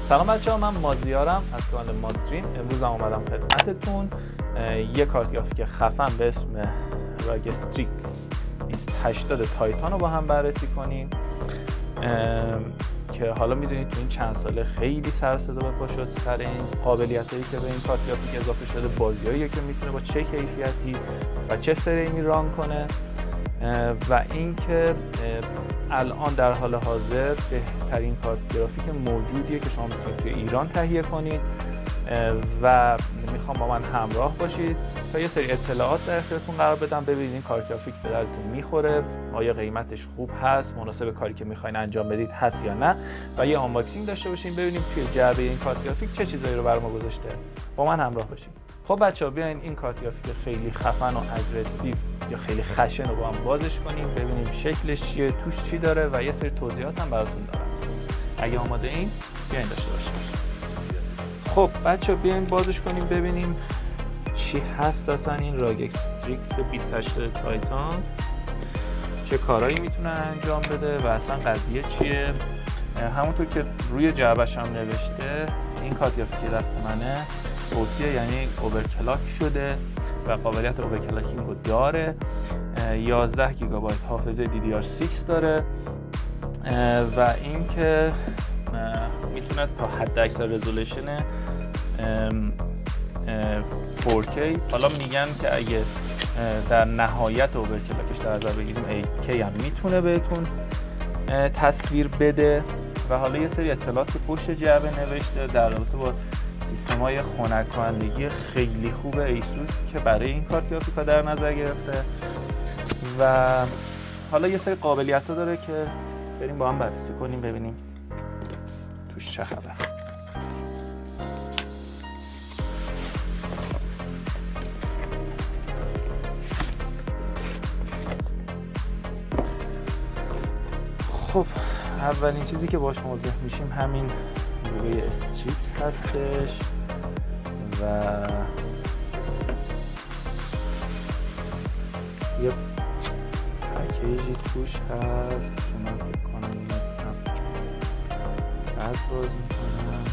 سلام بچه‌ها، من مازیارم از کانال مازدریم. امروز هم اومدم خدمتتون یه کارت گرافیک خفن به اسم راگ استریکس 2080 تایتان رو با هم بررسی کنیم که حالا میدونید تو این چند ساله خیلی سر صدا به پا شد سر این قابلیتایی که به این کارت گرافیک اضافه شده، بازیایی که میتونه با چه کیفیتی و چه فریمی ران کنه و اینکه الان در حال حاضر بهترین کارت گرافیک موجودیه که شما میتونید توی ایران تهیه کنید و میخوام با من همراه باشید تا یه سری اطلاعات در اختیارتون قرار بدم، ببینید این کارت گرافیک به درتون میخوره، آیا قیمتش خوب هست، مناسب کاری که میخواین انجام بدید هست یا نه، و یه آنباکسینگ داشته باشیم ببینیم توی جعبه این کارت گرافیک چه چیزایی رو برام گذاشته. با من همراه باشید. خب بچه‌ها، بیاین این کارت گرافیک خیلی خفن و اگریسیو یا خیلی خشن رو با هم بازش کنیم، ببینیم شکلش چیه، توش چی داره و یه سری توضیحات هم براتون دارم. اگه آماده این بیاین داشته باشیم. خب بچه‌ها، بیاین بازش کنیم ببینیم چی هست اصلا این راگ استریکس 2080 تایتان، چه کارهایی میتونه انجام بده و اصلا قضیه چیه. همونطور که روی جعبه‌ش هم نوشته، این کارت گرافیک دست منه توصیه، یعنی اوورکلاک شده و قابلیت اوورکلاکینگ رو داره. 11 گیگابایت حافظه DDR6 داره و اینکه میتونه تا حد اکثر رزولوشن 4K، حالا میگن که اگه در نهایت اوورکلاکش در نظر بگیریم 8K هم میتونه بهتون تصویر بده. و حالا یه سری اطلاعات که پشت جعبه نوشته در رابطه با سیستم‌های خنک کنندگی خیلی خوب ایسوس که برای این کارت گرافیک‌ها در نظر گرفته و حالا یه سری قابلیت‌ها داره که بریم با هم بررسی کنیم ببینیم توش چه خبر. خب اولین چیزی که باش مواجه میشیم همین لوگوی استریکس هستش و یه پکیجی توش هست که من فکر کنم این بعد باز میکنم.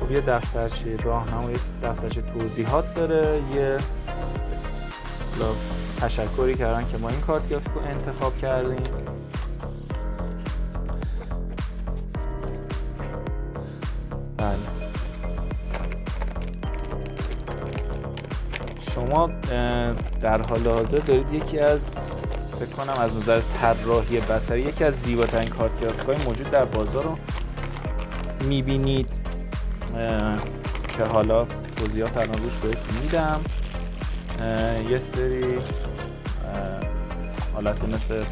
خب یه دفترچه راهنما، یه دفترچه توضیحات داره، یه تشکری کردن که ما این کارت گرافیک رو انتخاب کردیم. بله، شما در حال حاضر دارید یکی از فکر کنم از نظر طراحی بصری یکی از زیباترین کارت گرافیک‌های موجود در بازار رو می‌بینید که حالا توضیحات الان روش بهتون میدم. یه سری حالت مثل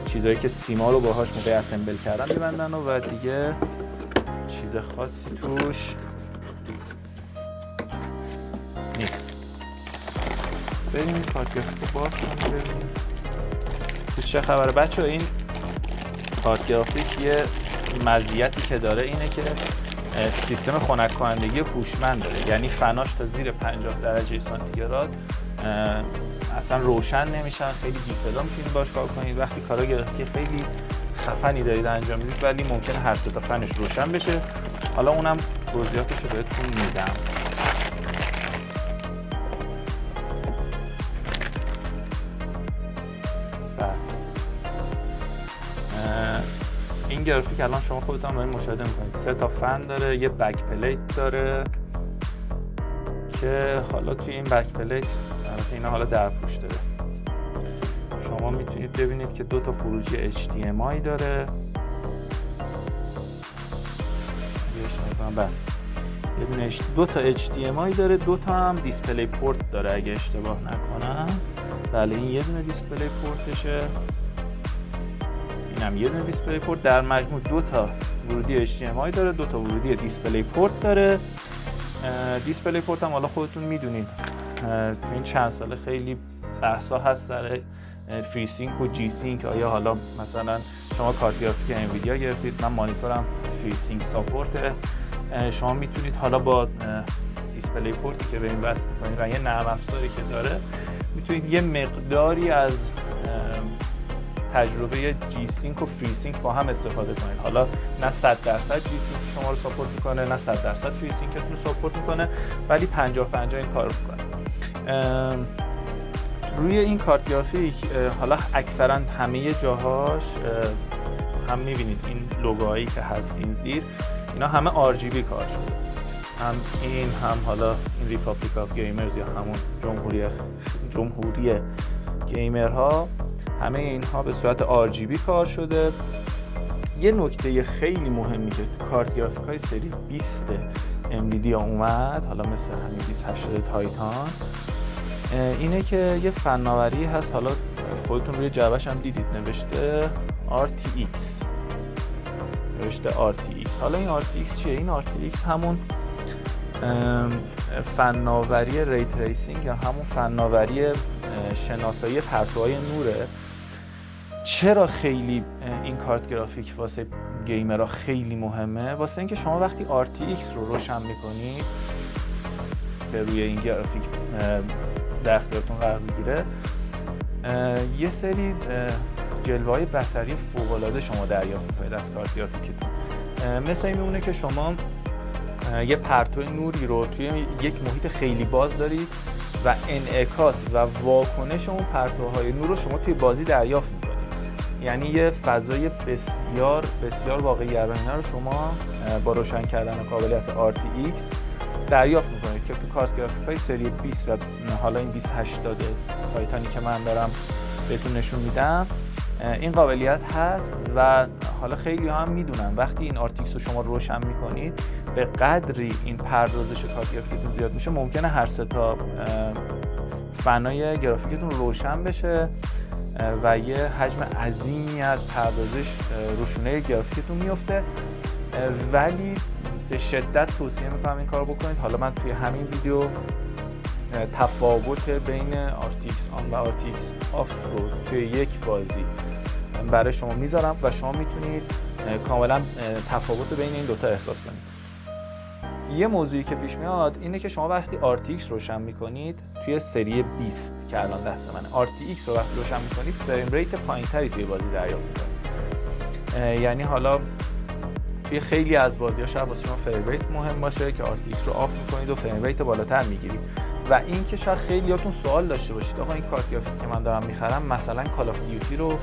چیزایی که سیما رو باهاش موقع اسمبل کردن میبندن و دیگه چیز خاصی توش نیست. بریم کارت گرافیک رو باز کنیم ببینیم توش چه خبره. بچه‌ها این کارت گرافیک یه مزیتی که داره اینه که سیستم خنک کنندگی هوشمند داره، یعنی فناش تا زیر 50 درجه سانتیگراد اصلا روشن نمیشن، خیلی بی صدا میتونید باش کار کنید. وقتی کارا گرافیکی خیلی خفنی دارید انجام میدید ولی ممکنه هر سه تا فنش روشن بشه. حالا اونم توضیحاتش رو بهتون میدم. این گرافیک الان شما خودتون دارید مشاهده میکنید 3 تا فن داره، یه بک پلیت داره که حالا توی این بک پلیت اینا حالا درپوش داره. شما میتونید ببینید که 2 تا خروجی HDMI داره، یه دونه 2 تا HDMI داره، 2 تا هم دیسپلی پورت داره اگه اشتباه نکنم. بله این یه دونه دیسپلی پورتشه، اینم یه دونه دیسپلی پورت. در مجموع 2 تا ورودی HDMI داره، 2 تا ورودی دیسپلی پورت داره. دیسپلی پورت هم حالا خودتون میدونید تو این چند ساله خیلی بحثا هست سر فری سینک و جی سینک. آیا حالا مثلا شما کارت گرافیک انویدیا گرفتید، من مانیتورم فری سینک ساپورته، شما میتونید حالا با دیسپلی پورتی که به این وصل می‌کنید و یه نرم افزاری که داره میتونید یه مقداری از تجربه جی سینک و فری سینک با هم استفاده کنید. حالا نه 100% جی سینک شما رو ساپورت میکنه، نه 100% فری سینکتون رو ساپورت میکنه، ولی 50-50 این کار میکنه. روی این کارت گرافیک حالا اکثرا همه جاهاش هم میبینید این لوگوهایی که هست این زیر، اینا همه RGB کار شده، هم این هم حالا این ریپابلیک آف گیمرز یا همون جمهوری گیمرها، همه اینها به صورت RGB کار شده. یه نکته خیلی مهمی که تو کارت گرافیک های سری 20 NVIDIA اومد، حالا مثل همین 2080 تایتان، اینه که یه فناوری هست، حالا خودتون روی جعبه‌ش هم دیدید نوشته RTX. حالا این RTX چیه؟ این RTX همون فناوری ری تریسینگ یا همون فناوری شناسایی پرتوهای نوره. چرا خیلی این کارت گرافیک واسه گیمرها خیلی مهمه؟ واسه اینکه شما وقتی RTX رو روشن میکنید که روی این گرافیک در اختیارتون قرار میگیره، یه سری جلوه‌های بصری فوق‌العاده شما دریافت می‌کنید از کارت گرافیکتون. مثل این میمونه که شما یه پرتو نوری رو توی یک محیط خیلی باز دارید و انعکاس و واکنش اون پرتوهای نور رو شما توی بازی دریافت می‌کنید. یعنی یه فضای بسیار بسیار واقعی‌گرایانه رو شما با روشن کردن قابلیت RTX دریافت می‌کنید که تو کارت گرافیک‌های سری 20 و حالا این 2080 تایتانی که من دارم بهتون نشون میدم این قابلیت هست. و حالا خیلی هم میدونن وقتی این RTX رو شما روشن میکنید به قدری این پردازش کارت گرافیکتون زیاد میشه، ممکنه هر سه تا فنای گرافیکتون روشن بشه و یه حجم عظیمی از پردازش روشونه گرافیکتون میفته. ولی به شدت توصیه میکنم این کارو بکنید. حالا من توی همین ویدیو تفاوت بین RTX آن و RTX آف رو توی یک بازی برای شما میذارم و شما میتونید کاملا تفاوت بین این دوتا احساس کنید. یه موضوعی که پیش میاد اینه که شما وقتی RTX روشن میکنید توی سری 20 که الان دست منه، RTX رو وقتی روشن میکنید فریم ریت پایینتری توی بازی دریافت میکنید. یعنی حالا توی خیلی از بازی‌ها شاید واسه شما فریم ریت مهم باشه که RTX رو آف میکنید و فریم ریت بالاتر میگیرید. و این که شاید خیلیاتون سوال داشته باشید آقا این کارت گرافیک که من دارم میخرم مثلا کال آف دیوتی رو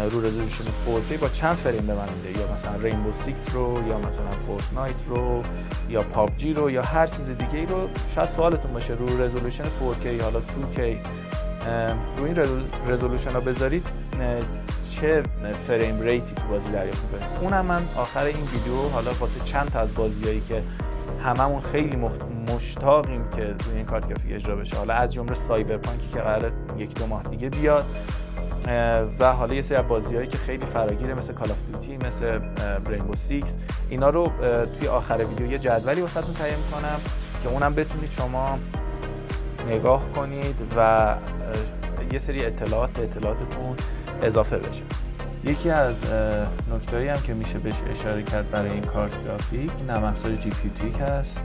رزولوشن 4K با چند فریم به من میده، یا مثلا رینبو 6 رو، یا مثلا فورتنایت رو، یا پابجی رو، یا هر چیز دیگه رو. شاید سوالتون باشه رو رزولوشن 4K حالا 2K رو این رزولوشن رو بذارید چه فریم ریتی تو بازی دریافت می‌کنید. اونم من آخر این ویدیو حالا واسه چند تا از بازیایی که هممون خیلی مشتاقیم که روی این کارت گرافیک اجرا بشه، حالا از جمله سایبرپانکی که قراره 1-2 ماه دیگه بیاد و حالا یه سری از بازی‌هایی که خیلی فراگیره مثل کال آف دیوتی، مثل رینبو 6، اینا رو توی آخر ویدیو یه جدولی واسهتون تهیه می‌کنم که اونم بتونید شما نگاه کنید و یه سری اطلاعاتتون اضافه بشه. یکی از نکته‌ای هم که میشه بهش اشاره کرد برای این کارت گرافیک نرم افزار GPU هست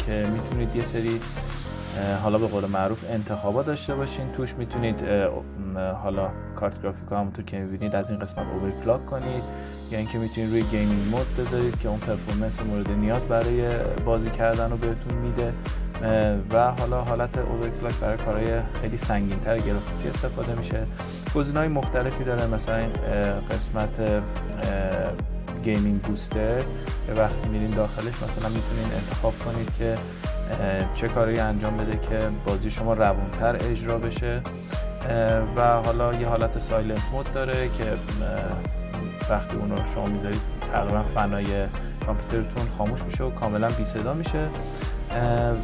که میتونید یه سری حالا به قول معروف انتخابات داشته باشین. توش میتونید حالا کارت گرافیک رو همونطور که میبینید از این قسمت اوورکلاک کنید، یا اینکه میتونید روی گیمینگ مود بذارید که اون پرفورمنس مورد نیاز برای بازی کردن رو بهتون میده و حالا حالت اوورکلاک برای کارهای خیلی سنگین‌تر گرافیکی استفاده میشه. گزینه‌های مختلفی داره، مثلا این قسمت گیمینگ بوستر که وقتی میرین داخلش مثلا میتونین انتخاب کنید که چه کاری انجام بده که بازی شما روان‌تر اجرا بشه و حالا یه حالت سایلنت مود داره که وقتی اون رو شما میذارید تقریبا فنای کامپیوترتون خاموش میشه و کاملا بی صدا میشه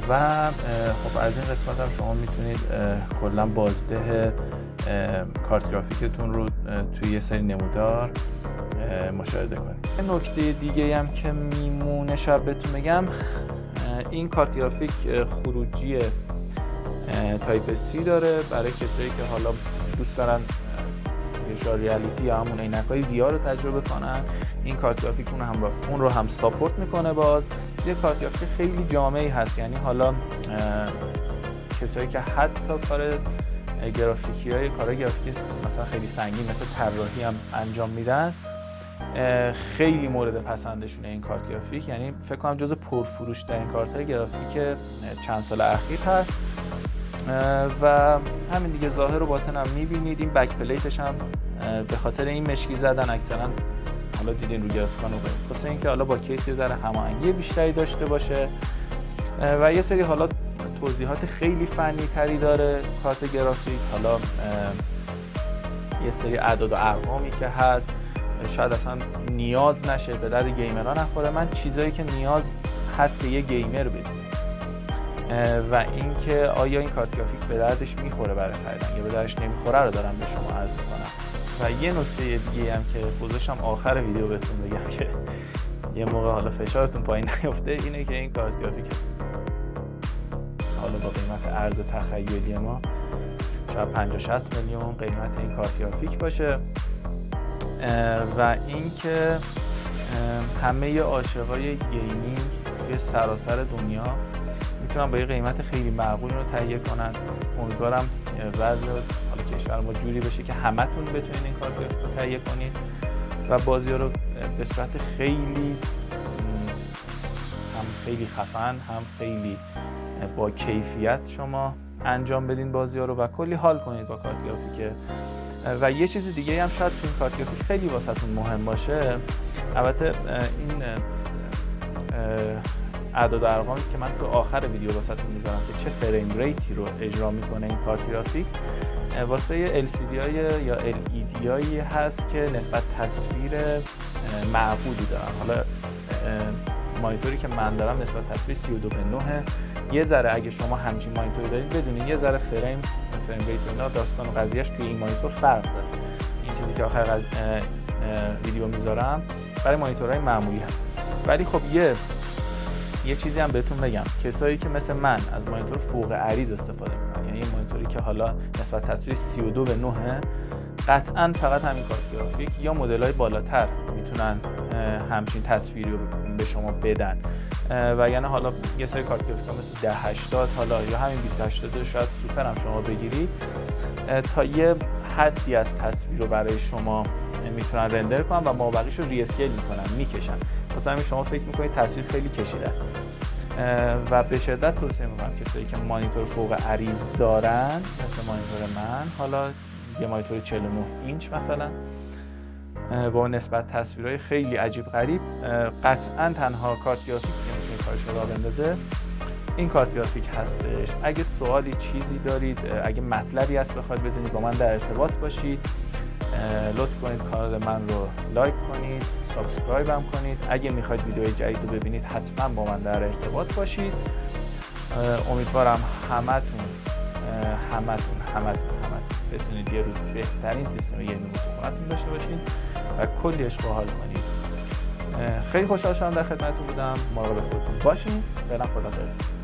و خب از این قسمت هم شما میتونید کلا بازده کارت گرافیکتون رو توی یه سری نمودار مشاهده کنید. نکته دیگه هم که میمونه شاید بهتون بگم، این کارت گرافیک خروجی تایپ C داره برای کسایی که حالا دوست دارن ویژوال ریالیتی یا همون عینک‌های VR رو تجربه کنن. این کارت گرافیک اون رو هم ساپورت میکنه. باز یه کارت گرافیک خیلی جامعی هست، یعنی حالا کسایی که حتی کار کارهای گرافیکی مثلا خیلی سنگین مثل طراحی هم انجام میدن، خیلی مورد پسندشونه این کارت گرافیک. یعنی فکر کنم جز پرفروش ترین کارت‌های گرافیک چند سال اخیر هست و همین دیگه ظاهر و باطن هم میبینید. این بک پلیتش هم به خاطر این مشکی زدن اکثرا، حالا دیدین رو گرافیکان رو واسه اینکه حالا با کیس یه ذره هماهنگی بیشتری داشته باشه و یه سری حالا توضیحات خیلی فنی تری داره کارت گرافیک. حالا یه سری اعداد و ارقامی که هست شاید اصلا نیاز نشه، به درد گیمرها نخوره. من چیزایی که نیاز هست که یه گیمر بدونه و اینکه آیا این کارت گرافیک به دردش میخوره برای خریدن یا به دردش نمیخوره رو دارم به شما عرض می‌کنم. و یه نکته دیگه هم که گذاشتم آخر ویدیو بهتون بگم که یه موقع حالا فشارتون پایین نیفته، اینه که این کارت گرافیک حالا با قیمت ارز تخیلی ما شاید 50-60 میلیون قیمت این کارت گرافیک باشه و اینکه همه عاشقای گیمینگ توی سراسر دنیا میتونن با یه قیمت خیلی معقول رو تهیه کنن. امیدوارم وضع حالا کشور ما جوری بشه که همتون بتونین این کارت گرافیک رو تهیه کنید و بازی‌ها رو به صورت خیلی هم خیلی خفن هم خیلی با کیفیت شما انجام بدین بازی‌ها رو و کلی حال کنید با کارت گرافیک. و یه چیز دیگه هم شاید تو این کارت گرافیک خیلی واسهتون مهم باشه، البته این اعداد و ارقامی که من تو آخر ویدیو واسهتون میذارم که چه فریم ریتی رو اجرا میکنه این کارت گرافیک، واسه LCD های یا LED هایی هست که نسبت تصویر معقولی دارن. حالا مانیتوری که من دارم نسبت تصویر 32:9، یه ذره اگه شما همچین مانیتوری دارید بدونید یه ذره فریم ریت اینا داستان و قضیهش توی این مانیتور فرق داره. این چیزی که آخر ویدیو میذارم برای مانیتورهای معمولی هست. ولی خب یه چیزی هم بهتون بگم، کسایی که مثل من از مانیتور فوق عریض استفاده میکنن، یعنی این مانیتوری که حالا نسبت تصویر 32:9، قطعاً فقط همین کارت گرافیک یا مدل‌های بالاتر میتونن همچین تصویری رو به شما بدن و یعنی حالا یه سری کارت گرافیک مثل 1080 حالا یا همین 2080 شاید سوپر هم شما بگیرید تا یه حدی از تصویر رو برای شما میتونن رندر کنن و مابقیش رو ری اسکیل میکنن، میکشن. مثلا همین شما فکر میکنید تصویر خیلی کشیده است و به شدت توصیه میکنم کسایی که مانیتور فوق عریض دارن مثل مانیتور من، حالا یه مانیتور 49 اینچ مثلا با نسبت تصویرهای خیلی عجیب غریب، قطعا تنها کارت گرافیک که میتونه کارش رو راه بندازه این کارت گرافیک هستش. اگه سوالی چیزی دارید، اگه مطلبی هست بخواید بدونید با من در ارتباط باشید، لطف کنید کانال من رو لایک کنید، سابسکرایب هم کنید. اگه میخواید ویدیوهای جدید رو ببینید حتما با من در ارتباط باشید. امیدوارم همتون بتونید یه روز بهترین سیستم گیمینگ تو خونه‌تون داشته باشید و کلی عشق و حال کنید. خیلی خوشحال شدم در خدمتتون بودم. مراقب خودتون باشین. فعلا خداحافظ.